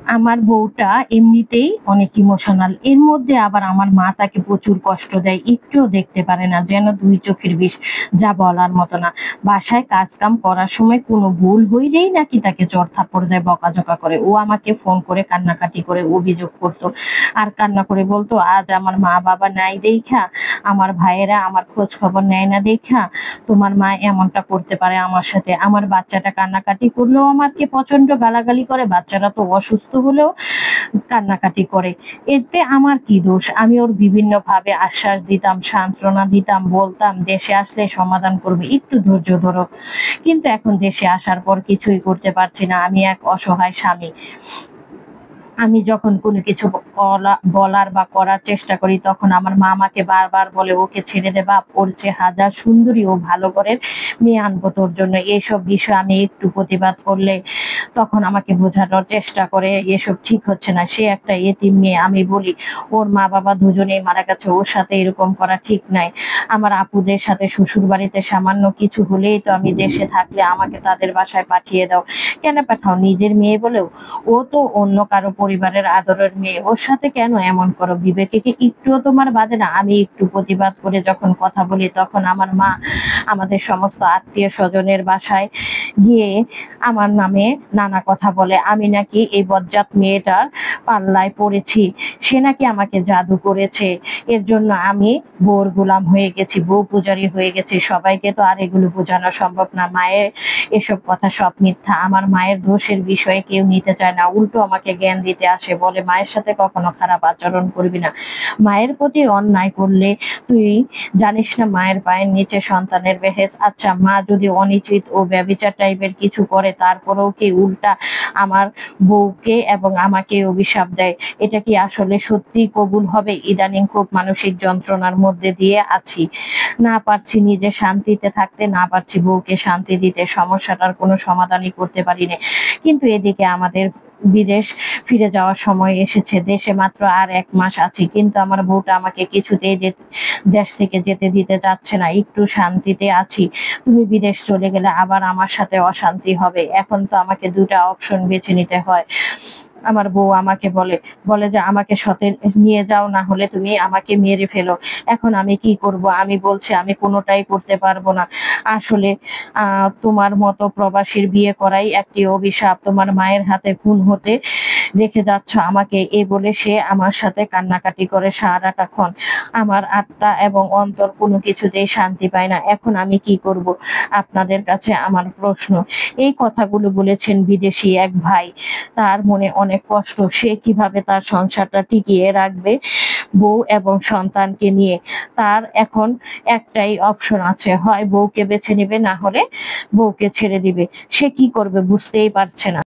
আমার বউটা এমনিতেই অনেক ইমোশনাল। এর মধ্যে আবার আমার মা তাকে প্রচুর কষ্ট দেয়। একটুও দেখতে পারে না। যেন ২ চোখের বিষ। যা বলার মতো না। বাসায় কাজ-কাম করার সময় কোনো ভুল হইলেই নাকি তাকে চড়-থাপ্পড় দেয়, বকাঝকা করে। ও আমাকে ফোন করে কান্নাকাটি করে অভিযোগ করত। আর কান্না করে বলত, "আজ আমার মা-বাবা নাই দেইখা, আমার ভাইয়েরা আমার খোঁজ খবর নেয় না দেইখা, তোমার মা এমনটা করতে পারে আমার সাথে।" আমার বাচ্চাটা কান্নাকাটি করলেও আমাকে প্রচন্ড গালাগালি করে। বাচ্চারা তো অসুস্থ হলেও কান্নাকাটি করে। এতে আমার কি দোষ? আমি ওর বিভিন্নভাবে আশ্বাস দিতাম, সান্ত্বনা দিতাম, বলতাম দেশে আসলে সমাধান করবে। একটু ধৈর্য ধরো। কিন্তু এখন দেশে আসার পর কিছুই করতে পারছি না। আমি এক অসহায় স্বামী। আমি যখন কোনো কিছু বলার বা করার চেষ্টা করি তখন আমার মা আমাকে বারবার বলে, "ওকে ছেড়ে দে বাপ, ওর চেয়ে হাজার সুন্দরী ও ভালো ঘরের মেয়ে আনবো তোর জন্য।" এইসব বিষয়ে আমি একটু প্রতিবাদ করলে তখন আমাকে বোঝানোর চেষ্টা করে, "এসব ঠিক হচ্ছে না। সে একটা এতিম মেয়ে।" আমি বলি, "ওর মা-বাবা দুজনেই মারা গেছে। ওর সাথে এরকম করা ঠিক নাই। আমার আপুদের সাথে শ্বশুরবাড়িতে সামান্য কিছু হলেই তো আমি দেশে থাকলে আমাকে তাদের বাসায় পাঠিয়ে দাও। কেন পাঠাও? নিজের মেয়ে বলেও? ও তো অন্য কারো পরিবারের আদরের মেয়ে। ওর সাথে কেন এমন করো? বিবেকে কি একটুও তোমার বাধে না?" আমি একটু প্রতিবাদ করে যখন কথা বলি তখন আমার মা আমাদের সমস্ত আত্মীয়-স্বজনের বাসায় গিয়ে আমার নামে নানা কথা বলে। আমি নাকি এই বজ্জাত মেয়েটার পাল্লায় পড়েছি। সে নাকি আমাকে জাদু করেছে। এর জন্য আমি বউর গোলাম হয়ে গেছি, বউ পূজারি হয়ে গেছি। সবাইকে তো আর এগুলো বোঝানো সম্ভব না। মায়ের এসব কথা সব মিথ্যা। আমার মায়ের দোষের বিষয়ে কেউ নিতে চায় না। উল্টো আমাকে জ্ঞান দিতে আসে। বলে, "মায়ের সাথে কখনো খারাপ আচরণ করবি না। মায়ের প্রতি অন্যায় করলে তুই জানিস না মায়ের পায়ের নিচে সন্তানের বেহেশত? আচ্ছা, মা যদি অনুচিত ও ব্যভিচার টাইপের কিছু করে তারপরেও কি উল্টা আমার বউকে এবং আমাকে অভিশাপ দেয়? এটা কি আসলে সত্যিই কবুল হবে?" ইদানিং খুব মানসিক যন্ত্রণার মধ্যে দিয়ে আছি। না পারছি নিজে শান্তিতে থাকতে, না পারছি বউকে শান্তি দিতে। সমস্যাটার কোনো সমাধানই করতে পারি না। কিন্তু এদিকে আমাদের বিদেশ ফিরে যাওয়ার সময় এসেছে। দেশে মাত্র আর ১ মাস আছি। কিন্তু আমার বউটা আমাকে কিছুতেই দেশ থেকে যেতে দিতে চাচ্ছে না। একটু শান্তিতে আছি। তুমি বিদেশ চলে গেলে আবার আমার সাথে অশান্তি হবে। এখন তো আমাকে ২ টা অপশন বেছে নিতে হয়। আমার বউ আমাকে বলে যে, "আমাকে সাথে নিয়ে যাও, না হলে তুমি আমাকে মেরে ফেলো।" এখন আমি কি করব? আমি বলছি আমি কোনটাই করতে পারব না। আসলে তোমার মতো প্রবাসীর বিয়ে করাই একটি অভিশাপ। তোমার মায়ের হাতে খুন হতে রেখে যাচ্ছ আমাকে। এই বলে সে আমার সাথে কান্নাকাটি করে সারাটাক্ষণ। আমার আত্মা এবং অন্তর কোনো কিছুতেই শান্তি পায় না। এখন আমি কি করব? আপনাদের কাছে আমার প্রশ্ন। এই কথাগুলো বলেছেন বিদেশী এক ভাই। তার মনে অনেক কষ্ট। সে কিভাবে তার সংসারটা টিকিয়ে রাখবে বউ এবং সন্তানকে নিয়ে। তার এখন একটাই অপশন আছে। হয় বউকে বেছে নিবে, না হলে বউকে ছেড়ে দিবে। সে কি করবে বুঝতেই পারছে না।